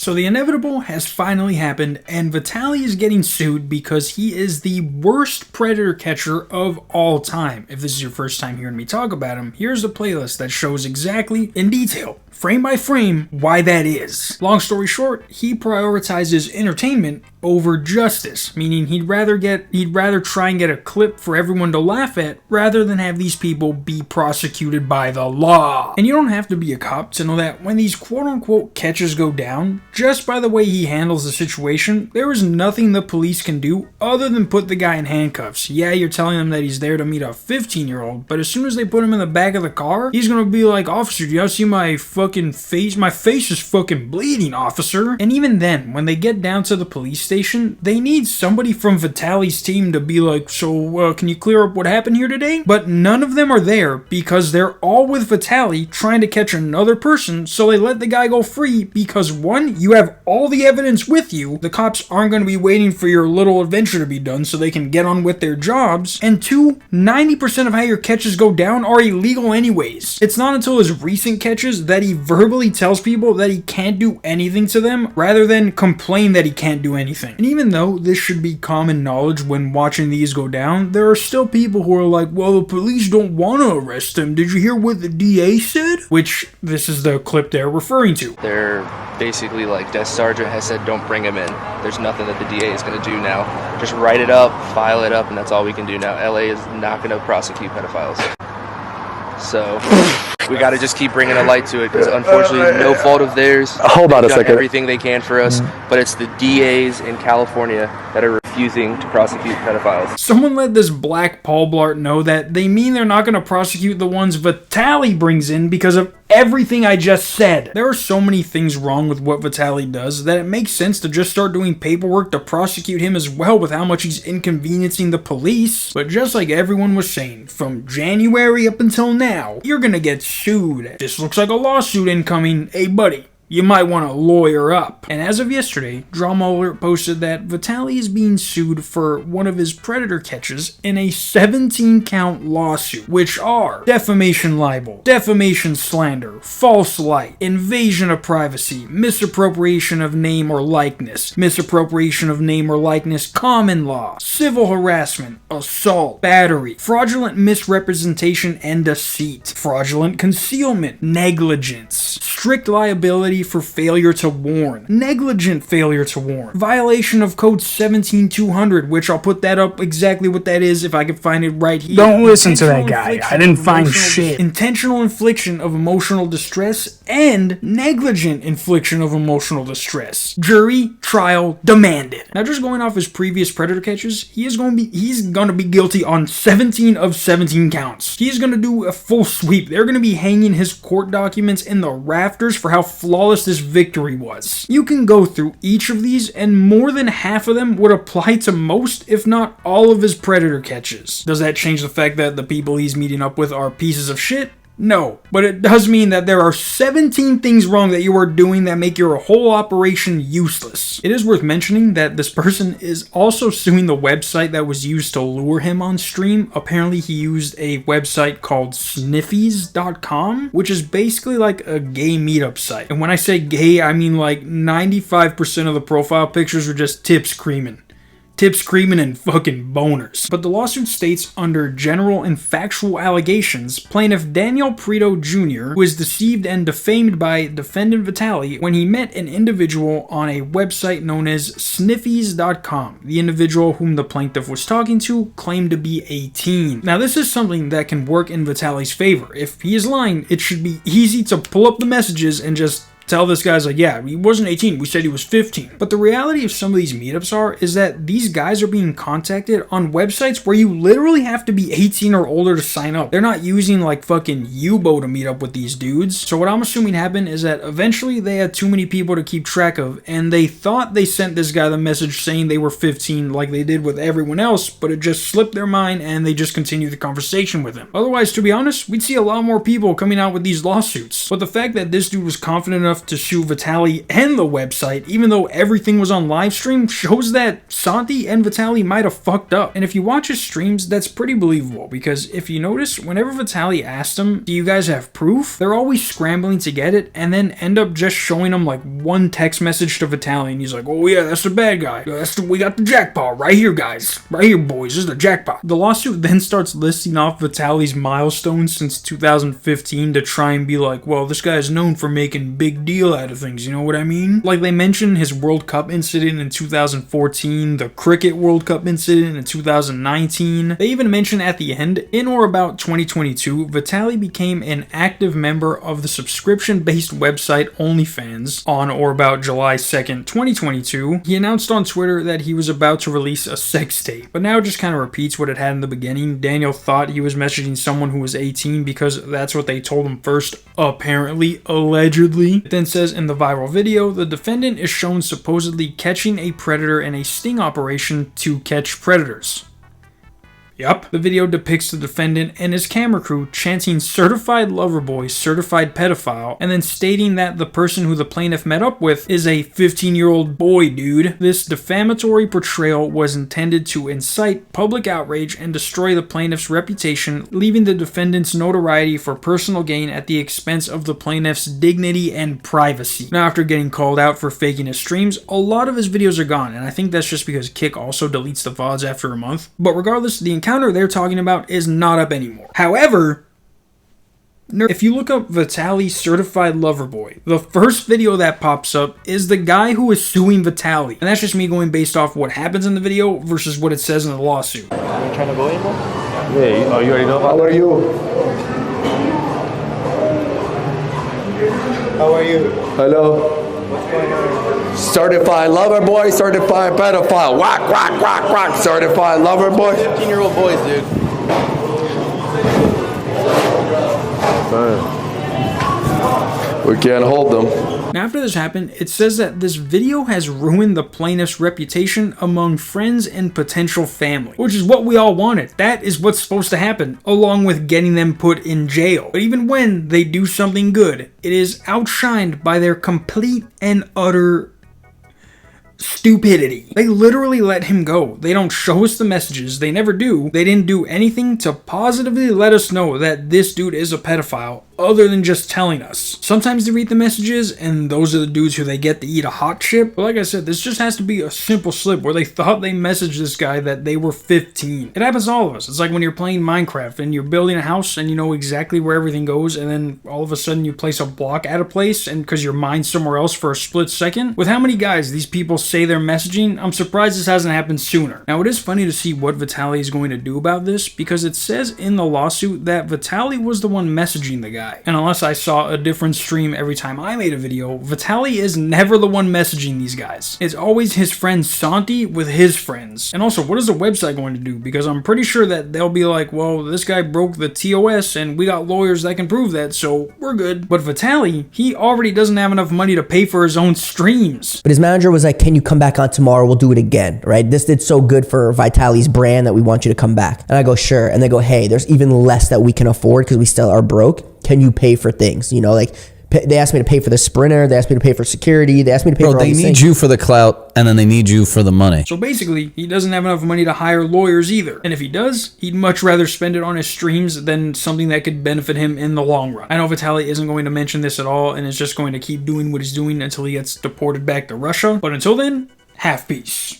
So the inevitable has finally happened, and Vitali is getting sued because he is the worst predator catcher of all time. If this is your first time hearing me talk about him, here's a playlist that shows exactly, in detail, frame by frame, why that is. Long story short, he prioritizes entertainment over justice, meaning he'd rather try and get a clip for everyone to laugh at rather than have these people be prosecuted by the law. And you don't have to be a cop to know that when these quote-unquote catches go down, just by the way he handles the situation, there is nothing the police can do other than put the guy in handcuffs. Yeah, you're telling them that he's there to meet a 15-year-old, but as soon as they put him in the back of the car, he's gonna be like, "Officer, do y'all see my fucking face? My face is fucking bleeding, officer." And even then, when they get down to the police station, they need somebody from Vitaly's team to be like, "So, can you clear up what happened here today?" But none of them are there because they're all with Vitali trying to catch another person, so they let the guy go free because one, you have all the evidence with you, the cops aren't going to be waiting for your little adventure to be done so they can get on with their jobs, and two, 90% of how your catches go down are illegal anyways. It's not until his recent catches that he verbally tells people that he can't do anything to them rather than complain that he can't do anything. And even though this should be common knowledge when watching these go down, there are still people who are like, "Well, the police don't want to arrest him. Did you hear what the DA said?" Which, this is the clip they're referring to. They're basically like, desk sergeant has said don't bring him in. There's nothing that the DA is going to do now. Just write it up, file it up, and that's all we can do now. LA is not going to prosecute pedophiles. So we got to just keep bringing a light to it because unfortunately no fault of theirs. Hold on a second. Everything they can for us, but it's the DAs in California that are refusing to prosecute pedophiles. Someone let this black Paul Blart know that they mean they're not going to prosecute the ones Vitali brings in because of everything I just said. There are so many things wrong with what Vitali does that it makes sense to just start doing paperwork to prosecute him as well with how much he's inconveniencing the police. But just like everyone was saying, from January up until now, you're gonna get sued. This looks like a lawsuit incoming. Hey buddy, you might want to lawyer up. And as of yesterday, Drama Alert posted that Vitali is being sued for one of his predator catches in a 17-count lawsuit, which are defamation libel, defamation slander, false light, invasion of privacy, misappropriation of name or likeness, misappropriation of name or likeness, common law, civil harassment, assault, battery, fraudulent misrepresentation and deceit, fraudulent concealment, negligence, strict liability for failure to warn, negligent failure to warn, violation of code 17200, which I'll put that up exactly what that is if I can find it right here. Don't listen to that guy. I didn't find shit. Intentional infliction of emotional distress and negligent infliction of emotional distress. Jury trial demanded. Now, just going off his previous predator catches, he's gonna be guilty on 17 of 17 counts. He's gonna do a full sweep. They're gonna be hanging his court documents in the rafters for how flawless this victory was. You can go through each of these and more than half of them would apply to most, if not all of his predator catches. Does that change the fact that the people he's meeting up with are pieces of shit? No, but it does mean that there are 17 things wrong that you are doing that make your whole operation useless. It is worth mentioning that this person is also suing the website that was used to lure him on stream. Apparently he used a website called sniffies.com, which is basically like a gay meetup site. And when I say gay, I mean like 95% of the profile pictures are just tips screaming. Tips screaming and fucking boners. But the lawsuit states under general and factual allegations, plaintiff Daniel Prito Jr. was deceived and defamed by defendant Vitali when he met an individual on a website known as sniffies.com. The individual whom the plaintiff was talking to claimed to be 18. Now this is something that can work in Vitali's favor. If he is lying, it should be easy to pull up the messages and just tell this guy's like, yeah, he wasn't 18, we said he was 15. But the reality of some of these meetups is that these guys are being contacted on websites where you literally have to be 18 or older to sign up. They're not using like fucking Yubo to meet up with these dudes. So what I'm assuming happened is that eventually they had too many people to keep track of, and they thought they sent this guy the message saying they were 15 like they did with everyone else, but it just slipped their mind and they just continued the conversation with him. Otherwise, to be honest, we'd see a lot more people coming out with these lawsuits. But the fact that this dude was confident enough enough to sue Vitali and the website, even though everything was on live stream, shows that Santi and Vitali might have fucked up. And if you watch his streams, that's pretty believable, because if you notice, whenever Vitali asked him, do you guys have proof? They're always scrambling to get it, and then end up just showing him like one text message to Vitali, and he's like, oh yeah, that's the bad guy. We got the jackpot right here, guys. Right here, boys. This is the jackpot. The lawsuit then starts listing off Vitali's milestones since 2015 to try and be like, well, this guy is known for making big deal out of things, you know what I mean? Like, they mention his World Cup incident in 2014, the Cricket World Cup incident in 2019. They even mention at the end, in or about 2022, Vitali became an active member of the subscription-based website OnlyFans. On or about July 2nd, 2022, he announced on Twitter that he was about to release a sex tape, but now it just kind of repeats what it had in the beginning. Daniel thought he was messaging someone who was 18 because that's what they told him first, apparently, allegedly. It then says in the viral video, the defendant is shown supposedly catching a predator in a sting operation to catch predators. Yup. The video depicts the defendant and his camera crew chanting certified lover boy, certified pedophile, and then stating that the person who the plaintiff met up with is a 15-year-old boy, dude. This defamatory portrayal was intended to incite public outrage and destroy the plaintiff's reputation, leaving the defendant's notoriety for personal gain at the expense of the plaintiff's dignity and privacy. Now, after getting called out for faking his streams, a lot of his videos are gone, and I think that's just because Kick also deletes the VODs after a month. But regardless, the encounter they're talking about is not up anymore. However, if you look up Vitali certified lover boy, the first video that pops up is the guy who is suing Vitali. And that's just me going based off what happens in the video versus what it says in the lawsuit. Are you trying to go anymore? Yeah, you already know about How are you? How are you? Hello. Certified lover boy, certified pedophile. Whack, whack, whack, whack. Certified lover boy. 15-year-old boys, dude. We can't hold them. Now, after this happened, it says that this video has ruined the plaintiff's reputation among friends and potential family, which is what we all wanted. That is what's supposed to happen, along with getting them put in jail. But even when they do something good, it is outshined by their complete and utter stupidity. They literally let him go. They don't show us the messages. They never do. They didn't do anything to positively let us know that this dude is a pedophile, other than just telling us. Sometimes they read the messages, and those are the dudes who they get to eat a hot chip. But like I said, this just has to be a simple slip where they thought they messaged this guy that they were 15. It happens to all of us. It's like when you're playing Minecraft and you're building a house and you know exactly where everything goes, and then all of a sudden you place a block at a place and because your mind's somewhere else for a split second. With how many guys these people say they're messaging, I'm surprised this hasn't happened sooner. Now, it is funny to see what Vitali is going to do about this, because it says in the lawsuit that Vitali was the one messaging the guy. And unless I saw a different stream every time I made a video, Vitali is never the one messaging these guys. It's always his friend Santi with his friends. And also, what is the website going to do? Because I'm pretty sure that they'll be like, well, this guy broke the TOS and we got lawyers that can prove that, so we're good. But Vitali, he already doesn't have enough money to pay for his own streams. But his manager was like, can you come back on tomorrow? We'll do it again, right? This did so good for Vitali's brand that we want you to come back. And I go, sure. And they go, hey, there's even less that we can afford because we still are broke. Can you pay for things? You know, like they asked me to pay for the sprinter. They asked me to pay for security. They asked me to pay for all these things. They need you for the clout, and then they need you for the money. So basically, he doesn't have enough money to hire lawyers either. And if he does, he'd much rather spend it on his streams than something that could benefit him in the long run. I know Vitali isn't going to mention this at all and is just going to keep doing what he's doing until he gets deported back to Russia. But until then, half peace.